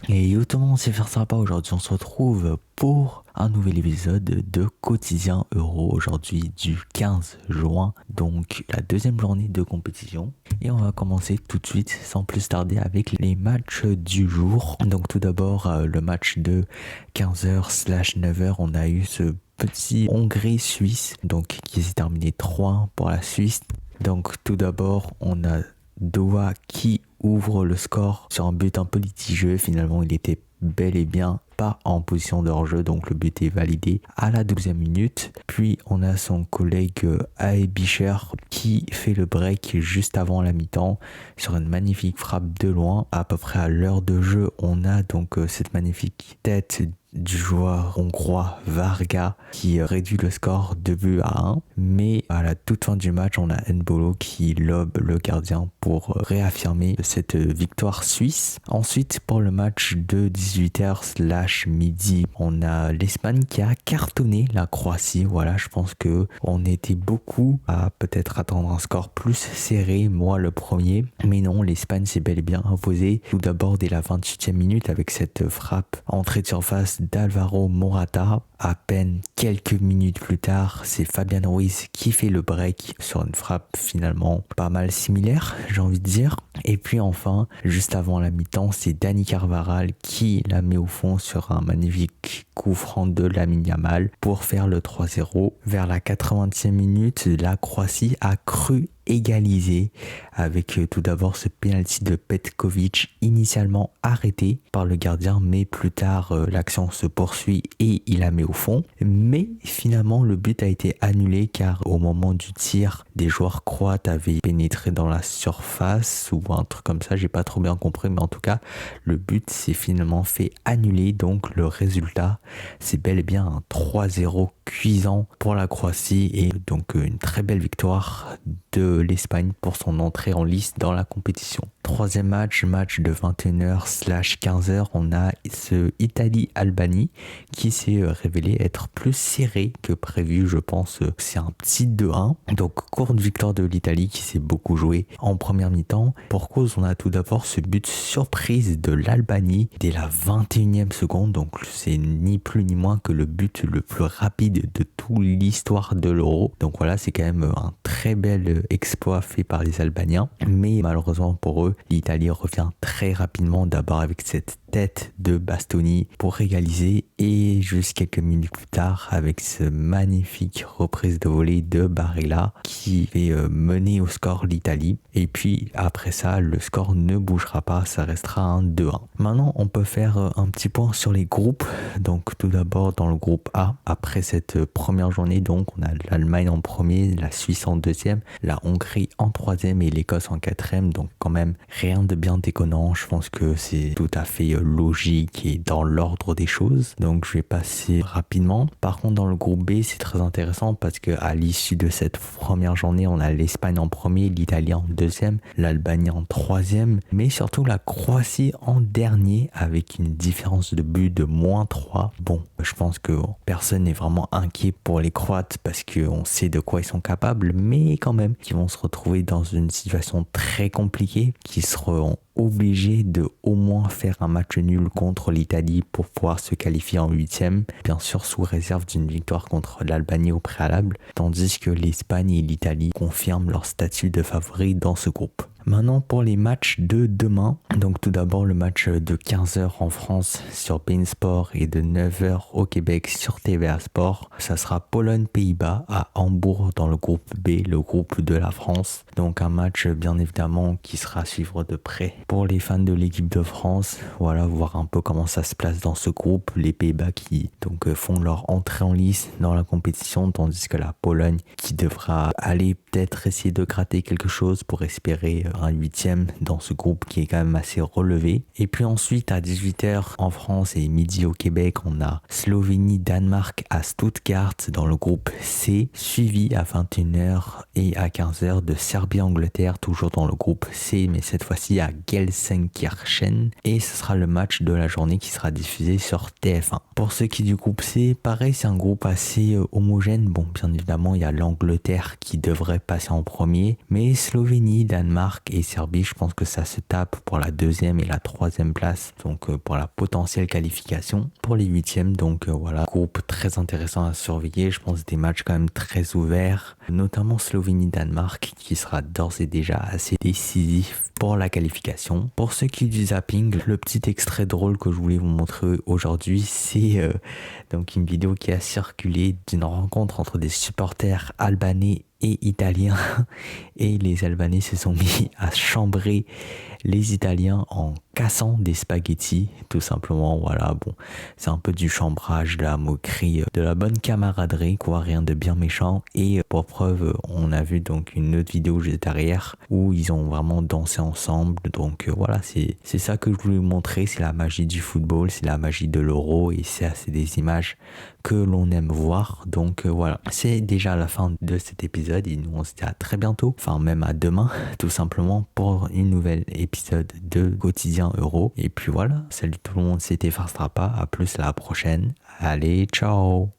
Et yo tout le monde, c'est faire sympa. Aujourd'hui, on se retrouve pour un nouvel épisode de Quotidien Euro. Aujourd'hui, du 15 juin, donc la deuxième journée de compétition. Et on va commencer tout de suite, sans plus tarder, avec les matchs du jour. Donc tout d'abord, le match de 15h/9h, on a eu ce petit Hongrie-Suisse, donc qui s'est terminé 3-1 pour la Suisse. Donc tout d'abord, on a Doha qui ouvre le score sur un but un peu litigieux. Finalement, il était bel et bien pas en position de hors-jeu, donc le but est validé à la 12e minute. Puis on a son collègue Ae Bicher qui fait le break juste avant la mi-temps sur une magnifique frappe de loin. À peu près à l'heure de jeu, on a donc cette magnifique tête du joueur hongrois Varga qui réduit le score 2-1. Mais à la toute fin du match, on a N'Bolo qui lobe le gardien pour réaffirmer cette victoire suisse. Ensuite, pour le match de 18h/midi, on a l'Espagne qui a cartonné la Croatie. Voilà, je pense que on était beaucoup à peut-être attendre un score plus serré, moi le premier. Mais non, l'Espagne s'est bel et bien imposée. Tout d'abord dès la 28e minute avec cette frappe entrée de surface d'Alvaro Morata. À peine quelques minutes plus tard, c'est Fabian Ruiz qui fait le break sur une frappe finalement pas mal similaire, j'ai envie de dire. Et puis enfin, juste avant la mi-temps, c'est Dani Carvajal qui la met au fond sur un magnifique coup franc de Lamine Yamal pour faire le 3-0. Vers la 80e minute, la Croatie a cru égalisé avec tout d'abord ce penalty de Petkovic initialement arrêté par le gardien, mais plus tard l'action se poursuit et il la met au fond. Mais finalement le but a été annulé car au moment du tir, des joueurs croates avaient pénétré dans la surface ou un truc comme ça, j'ai pas trop bien compris, mais en tout cas le but s'est finalement fait annuler, donc le résultat c'est bel et bien un 3-0 cuisant pour la Croatie et donc une très belle victoire de l'Espagne pour son entrée en lice dans la compétition. Troisième match de 21h/15h, on a ce Italie-Albanie qui s'est révélé être plus serré que prévu, je pense. C'est un petit 2-1. Donc courte victoire de l'Italie qui s'est beaucoup jouée en première mi-temps. Pour cause, on a tout d'abord ce but surprise de l'Albanie dès la 21e seconde. Donc c'est ni plus ni moins que le but le plus rapide de toute l'histoire de l'Euro. Donc voilà, c'est quand même un très bel exploit fait par les Albaniens. Mais malheureusement pour eux, l'Italie revient très rapidement, d'abord avec cette tête de Bastoni pour égaliser et juste quelques minutes plus tard avec ce magnifique reprise de volée de Barella qui fait mener au score l'Italie. Et puis après ça, le score ne bougera pas, ça restera un 2-1. Maintenant, on peut faire un petit point sur les groupes. Donc tout d'abord dans le groupe A, après cette première journée, donc on a l'Allemagne en premier, la Suisse en deuxième, la Hongrie en troisième et l'Écosse en quatrième. Donc quand même rien de bien déconnant, je pense que c'est tout à fait logique et dans l'ordre des choses. Donc je vais passer rapidement. Par contre dans le groupe B, c'est très intéressant parce que à l'issue de cette première journée, on a l'Espagne en premier, l'Italie en deuxième, l'Albanie en troisième, mais surtout la Croatie en dernier avec une différence de but de -3. Bon, je pense que personne n'est vraiment inquiet pour les Croates parce qu'on sait de quoi ils sont capables, mais quand même qu'ils vont se retrouver dans une situation très compliquée, qui seront obligés de au moins faire un match nul contre l'Italie pour pouvoir se qualifier en huitième, bien sûr sous réserve d'une victoire contre l'Albanie au préalable, tandis que l'Espagne et l'Italie confirment leur statut de favori dans ce groupe. Maintenant pour les matchs de demain, donc tout d'abord le match de 15h en France sur beIN Sport et de 9h au Québec sur TVA Sport. Ça sera Pologne-Pays-Bas à Hambourg dans le groupe B, le groupe de la France. Donc un match bien évidemment qui sera à suivre de près pour les fans de l'équipe de France. Voilà, voir un peu comment ça se place dans ce groupe. Les Pays-Bas qui donc font leur entrée en lice dans la compétition, tandis que la Pologne qui devra aller peut-être essayer de gratter quelque chose pour espérer un huitième dans ce groupe qui est quand même assez relevé. Et puis ensuite à 18h en France et midi au Québec, on a Slovénie-Danemark à Stuttgart dans le groupe C, suivi à 21h et à 15h de Serbie-Angleterre, toujours dans le groupe C, mais cette fois-ci à Gelsenkirchen. Et ce sera le match de la journée qui sera diffusé sur TF1. Pour ce qui est du groupe C, pareil, c'est un groupe assez homogène. Bon, bien évidemment, il y a l'Angleterre qui devrait passer en premier, mais Slovénie, Danemark, Danemark et Serbie, je pense que ça se tape pour la 2e et la 3e place, donc pour la potentielle qualification pour les 8e. Donc voilà, groupe très intéressant à surveiller. Je pense des matchs quand même très ouverts, notamment Slovénie-Danemark qui sera d'ores et déjà assez décisif pour la qualification. Pour ceux qui du zapping, le petit extrait drôle que je voulais vous montrer aujourd'hui, c'est donc une vidéo qui a circulé d'une rencontre entre des supporters albanais et italiens, et les Albanais se sont mis à chambrer les Italiens en cassant des spaghettis, tout simplement. Voilà, bon, c'est un peu du chambrage, de la moquerie, de la bonne camaraderie, quoi, rien de bien méchant. Et pour preuve, on a vu donc une autre vidéo juste derrière où ils ont vraiment dansé ensemble. Donc voilà, c'est ça que je voulais vous montrer, c'est la magie du football, c'est la magie de l'Euro, et c'est des images que l'on aime voir. Donc voilà, c'est déjà la fin de cet épisode et nous on se dit à très bientôt, enfin même à demain tout simplement, pour une nouvelle épisode de Quotidien Euro. Et puis voilà, salut tout le monde, c'était Farstrapa, à plus la prochaine, allez ciao.